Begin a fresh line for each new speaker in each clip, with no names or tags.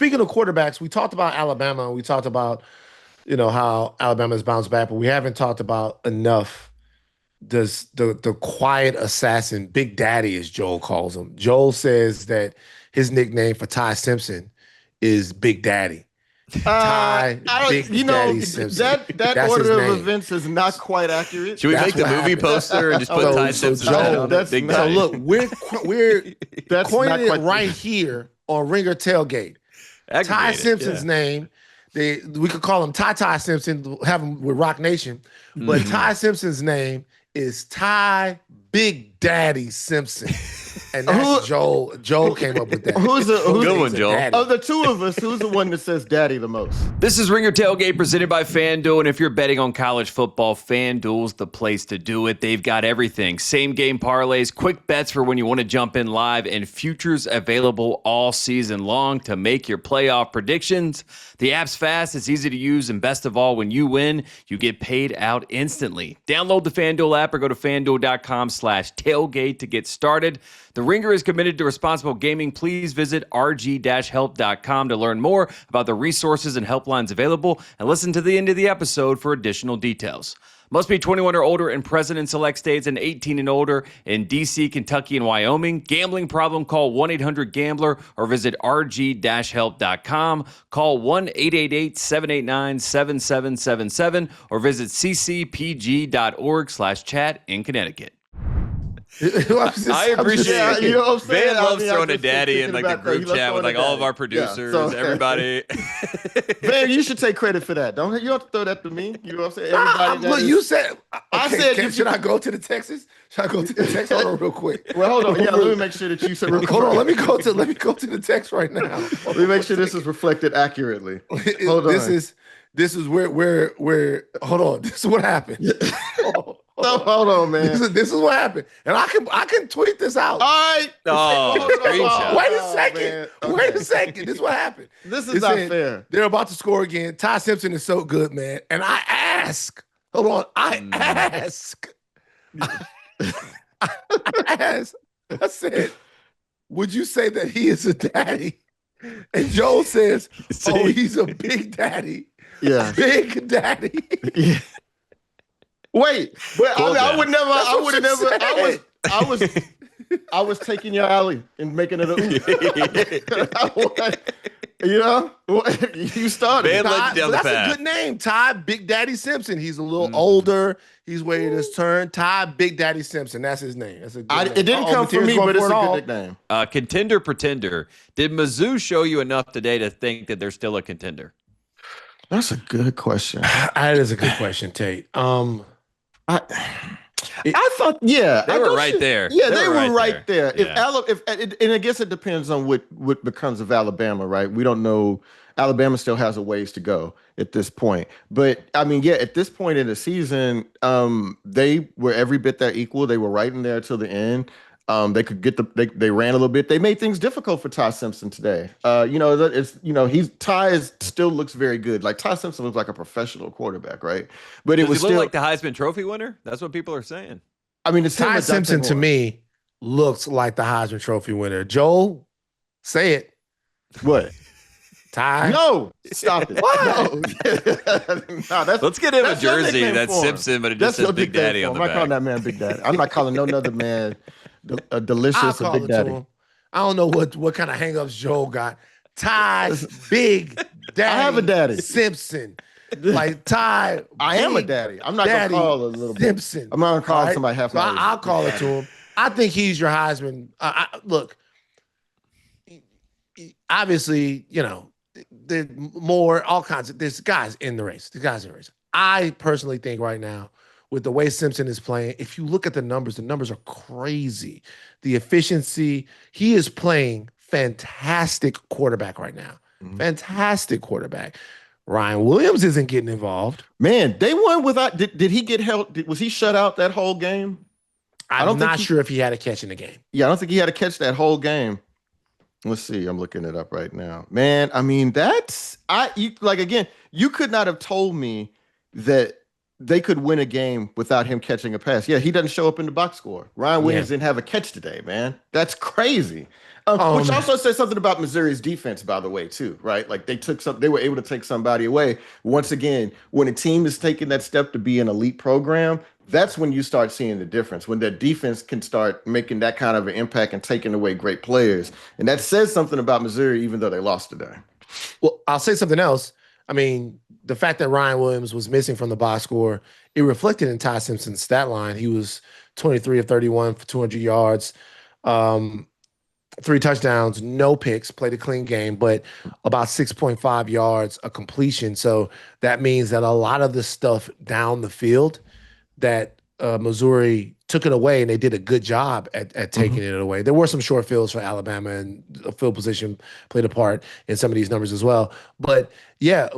speaking of quarterbacks, we talked about Alabama and we talked about, how Alabama's bounced back, but we haven't talked about enough. Does the quiet assassin, Big Daddy, as Joel calls him. Joel says that his nickname for Ty Simpson is Big Daddy. Ty Big Daddy Simpson.
That
That's
order
his
of
name.
events is not quite accurate.
Should we
That's
make the
what
movie
happened.
poster and just put Ty Simpson on it? Big
So
Daddy.
look, we're
That's
coining
not
it
quite
right here on Ringer Tailgate. Ty
Aggregate it,
Simpson's name. We could call him Ty Simpson, have him with Rock Nation, but Ty Simpson's name is Ty Big Daddy Simpson, and that's Joel. Joel came up with that.
Who's
Good one, Joel.
Daddy.
Of the two of us, who's the one that says daddy the most?
This is Ringer Tailgate presented by FanDuel, and if you're betting on college football, FanDuel's the place to do it. They've got everything. Same game parlays, quick bets for when you want to jump in live, and futures available all season long to make your playoff predictions. The app's fast, it's easy to use, and best of all, when you win, you get paid out instantly. Download the FanDuel app or go to FanDuel.com/tailgate to get started. The Ringer is committed to responsible gaming. Please visit rg-help.com to learn more about the resources and helplines available, and listen to the end of the episode for additional details. Must be 21 or older in present and select states, and 18 and older in D.C., Kentucky, and Wyoming. Gambling problem? Call 1-800-GAMBLER or visit rg-help.com. Call 1-888-789-7777 or visit ccpg.org/chat in Connecticut. I appreciate it.
You know what I'm saying?
Van loves
I
throwing a
just
daddy in
thinking
like the
about that.
group
He loves
chat with
throwing
like
a
all of
daddy.
our producers,
Yeah, so-
everybody.
Man, you should take credit for that. Don't you have to throw that to me? You know what I'm saying? Everybody that
Look,
is-
you said.
I said
should I go to the Texas? Should I go to the text? Hold on, real quick.
Well, hold on. Yeah, let me make sure that you said.
Hold on. Let me go to the text right now.
Let me make sure this is reflected accurately. Hold on.
This is where. Hold on. This is what happened.
Hold on, man.
This is what happened, and I can tweet this out.
All right.
Oh, screenshot.
Wait a second.
man.
Wait a second. This is what happened.
This is
It
not
said,
fair.
They're about to score again. Ty Simpson is so good, man. And I ask. Hold on. I ask. I said, would you say that he is a daddy? And Joe says, oh, he's a big daddy.
Yeah.
Big daddy.
Yeah. Wait, but I would never.
That's
I
what
would
you
have never.
said.
I was taking your alley and making it a. You know, you started.
Man,
Ty,
down the
that's
path.
a good name, Ty Big Daddy Simpson. He's a little older. He's waiting his turn. Ty Big Daddy Simpson. That's his name. That's a good name.
It didn't come from me, but it's a good nickname.
Contender pretender. Did Mizzou show you enough today to think that they're still a contender?
That's a good question.
That is a good question, Tate.
I thought, yeah,
They were right there.
Yeah, they were right there.
Yeah.
And I guess it depends on what becomes of Alabama, right? We don't know. Alabama still has a ways to go at this point. But I mean, yeah, at this point in the season, they were every bit that equal. They were right in there till the end. They could get they ran a little bit. They made things difficult for Ty Simpson today. Ty still looks very good. Like Ty Simpson looks like a professional quarterback, right? But
Does
it was
he look
still
like the Heisman Trophy winner? That's what people are saying.
I mean, it's
Ty Simpson to me looks like the Heisman Trophy winner. Joel, say it.
What?
Ty.
No, stop it.
Why?
No,
Let's get him a
that's your
jersey
nickname
that's
for him.
Simpson, but it
That's
just says
your
Big
nickname
Daddy
for
on
him.
the
I'm not calling
back.
that man Big Daddy. I'm not calling no other man a
I'll
delicious
call
Big
it to
Daddy.
him. I don't know what kind of hangups Joel got. Ty Big Daddy.
I have a daddy.
Simpson. Like Ty.
I am a
Big
daddy. I'm not
Daddy
gonna call a little bit.
Simpson.
I'm not gonna call
All right?
somebody half.
So I'll call it to him. I think he's your Heisman. Look, obviously, there's more, all kinds of, there's guys in the race. I personally think right now, with the way Simpson is playing, if you look at the numbers are crazy. The efficiency, he is playing fantastic quarterback right now.
Mm-hmm.
Fantastic quarterback. Ryan Williams isn't getting involved.
Man, they won without. Did he get held? Was he shut out that whole game?
I'm not sure if he had a catch in the game.
Yeah, I don't think he had to catch that whole game. Let's see. I'm looking it up right now. Man, I mean, again, you could not have told me that they could win a game without him catching a pass. Yeah, he doesn't show up in the box score. Ryan Williams didn't have a catch today, man. That's crazy. Which also says something about Missouri's defense, by the way, too, right? Like they were able to take somebody away. Once again, when a team is taking that step to be an elite program, that's when you start seeing the difference. When their defense can start making that kind of an impact and taking away great players, and that says something about Missouri, even though they lost today.
Well, I'll say something else. I mean, the fact that Ryan Williams was missing from the box score, it reflected in Ty Simpson's stat line. He was 23 of 31 for 200 yards, 3 touchdowns, no picks, played a clean game, but about 6.5 yards a completion. So that means that a lot of the stuff down the field that Missouri took it away, and they did a good job at taking it away. There were some short fields for Alabama, and field position played a part in some of these numbers as well. But yeah,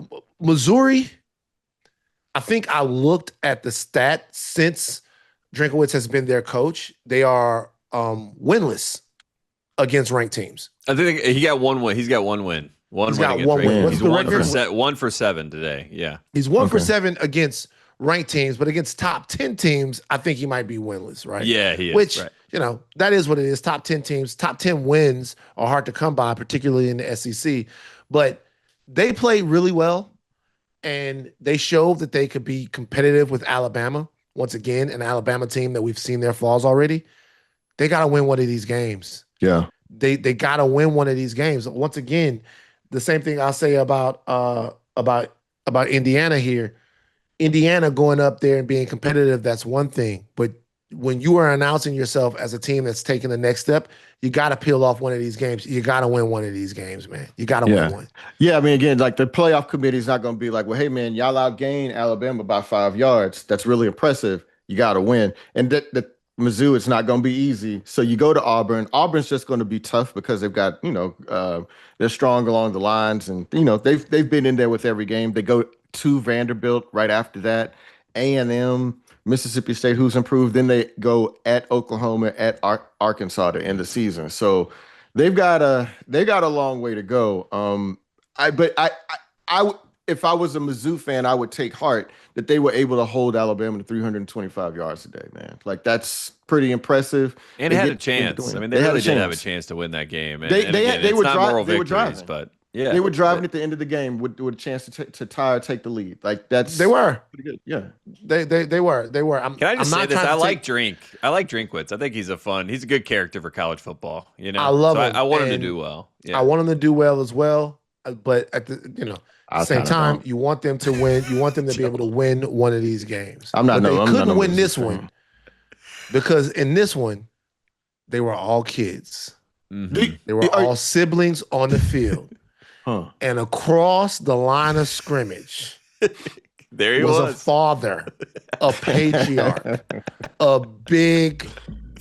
Missouri, I think I looked at the stat since Drinkowitz has been their coach. They are winless against ranked teams.
I think he got one win. He's got one win. He's got one win. What's the record? 1 for 7 today. Yeah.
He's 1 for 7 against ranked teams, but against top 10 teams, I think he might be winless, right?
Yeah, he is.
Which,
right.
That is what it is. Top 10 teams, top 10 wins are hard to come by, particularly in the SEC. But they played really well, and they showed that they could be competitive with Alabama. Once again, an Alabama team that we've seen their flaws already. They got to win one of these games.
Yeah.
They got to win one of these games. Once again, the same thing I'll say about Indiana here. Indiana going up there and being competitive, that's one thing. But when you are announcing yourself as a team that's taking the next step, you got to peel off one of these games. You got to win one of these games, man. You got to win one.
Yeah, I mean, again, like the playoff committee is not going to be like, well, hey, man, y'all outgained Alabama by 5 yards. That's really impressive. You got to win. And the Mizzou, it's not going to be easy. So you go to Auburn. Auburn's just going to be tough because they've got, they're strong along the lines. And, they've been in there with every game. They go to Vanderbilt right after that. A&M, Mississippi State, who's improved. Then they go at Oklahoma, at Arkansas to end the season. So they've got a long way to go. If I was a Mizzou fan, I would take heart that they were able to hold Alabama to 325 yards today, man. Like, that's pretty impressive.
And they had a chance. I mean, they really did have a chance to win that game. And, they were driving. But yeah,
they were driving at the end of the game with a chance to tie or take the lead. Like,
they were
pretty good. Yeah,
they were.
Can I just say this? I like Drinkwitz. I think he's a good character for college football.
I love him.
I want him to do well. Yeah.
I want him to do well as well. But at the same time, you want them to win. You want them to be able to win one of these games. They couldn't win this one because in this one, they were all kids. Mm-hmm. They were all siblings on the field. And across the line of scrimmage,
there he
was a father, a patriarch, a big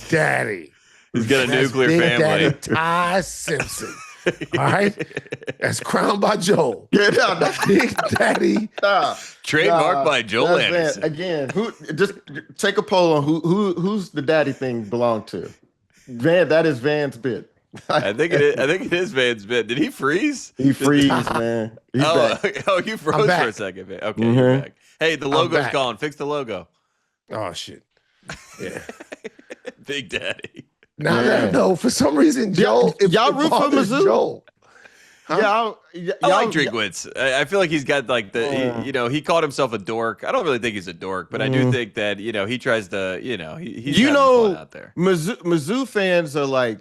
daddy.
He's got a nuclear family.
Daddy Ty Simpson. All right, that's crowned by Joel.
Yeah,
Big Daddy,
trademarked by Joel Anderson.
Again, who? Just take a poll on who's the daddy thing belong to. Van, that is Van's bit.
I think it is Van's bit. Did he freeze?
He freeze, man. He's back.
You froze for a second, man. Okay, you're back. Hey, the logo's gone. Fix the logo.
Oh shit. Yeah.
Big Daddy.
No, for some reason, Joel.
Y'all root for Mizzou?
Joel.
Huh? I like Drinkwitz. I feel like he's got like he called himself a dork. I don't really think he's a dork, but I do think that he tries to he's fun out there.
Mizzou fans are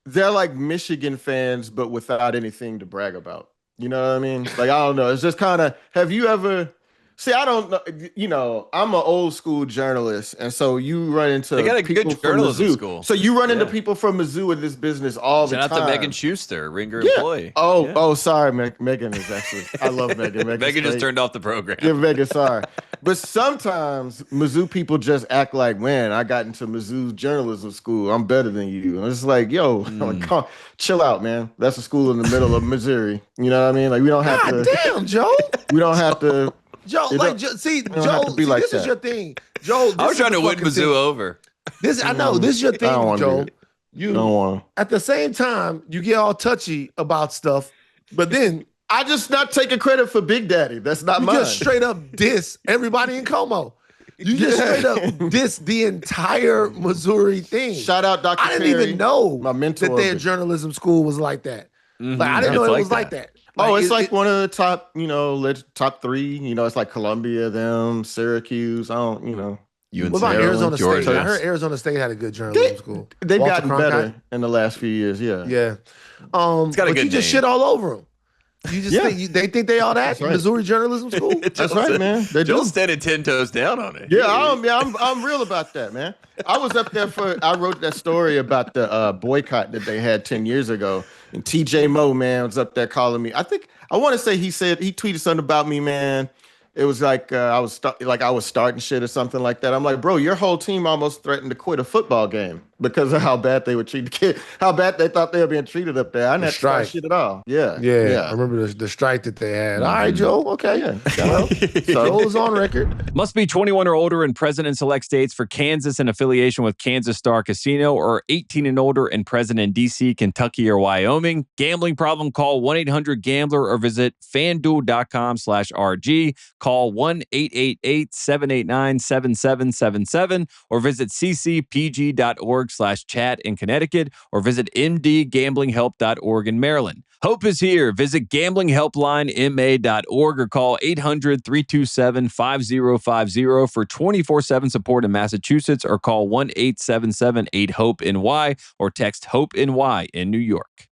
they're like Michigan fans, but without anything to brag about. You know what I mean? Like, I don't know. It's just kind of. Have you ever? See, I don't know. I'm an old school journalist, and so you run into
they got a
people
good journalism
from Mizzou.
school.
So you run into people from Mizzou in this business all the time.
Shout out to Megan Schuster, Ringer employee.
Sorry, Megan is actually. I love Megan.
Megan just turned off the program.
Yeah, Megan, sorry. But sometimes Mizzou people just act like, man, I got into Mizzou journalism school. I'm better than you. And it's like, yo, chill out, man. That's a school in the middle of Missouri. You know what I mean? Like, we don't have to.
Damn, Joe.
We don't have to.
Joe, Joel, this is your thing. Joel,
I was trying to win Mizzou over.
This is your thing, Joel.
You don't want.
At the same time, you get all touchy about stuff, but then
I just not taking credit for Big Daddy. That's not
You
mine.
just straight up diss everybody in Como. You just straight up diss the entire Missouri thing.
Shout out Dr.
I didn't
Perry,
even know
my mentor
that their
of it.
journalism school was like that. Like I didn't know it was like that.
Oh,
Like,
it's like one of the top, top 3. It's like Columbia, them, Syracuse. I don't,
UNC,
what about Arizona
Georgia.
State? I heard Arizona State had a good journalism school.
They've
Walter
gotten
Cronkite.
better in the last few years. Yeah.
Yeah.
It's got a
But
good
you just
name.
shit all over them. You just they think they all that?
That's right.
Missouri journalism school?
That's right, man. They do.
Joel's standing 10 toes down on it.
Yeah, I'm real about that, man. I was up there I wrote that story about the boycott that they had 10 years ago. And TJ Moe, man, was up there calling me. I want to say he tweeted something about me, man. It was like I was starting shit or something like that. I'm like, bro, your whole team almost threatened to quit a football game because of how bad they would treat the kid, how bad they thought they were being treated up there. I didn't start shit at all. Yeah.
I remember the strike that they had. All right, Joe. Okay.
Yeah.
Well, Joe is on record.
Must be 21 or older in present in select states for Kansas in affiliation with Kansas Star Casino, or 18 and older and present in D.C., Kentucky, or Wyoming. Gambling problem? Call 1-800-GAMBLER or visit FanDuel.com/RG. Call 1-888-789-7777 or visit ccpg.org/chat in Connecticut, or visit mdgamblinghelp.org in Maryland. Hope is here. Visit gamblinghelplinema.org or call 800-327-5050 for 24/7 support in Massachusetts, or call 1-877-8-HOPE-NY or text HOPE-NY in New York.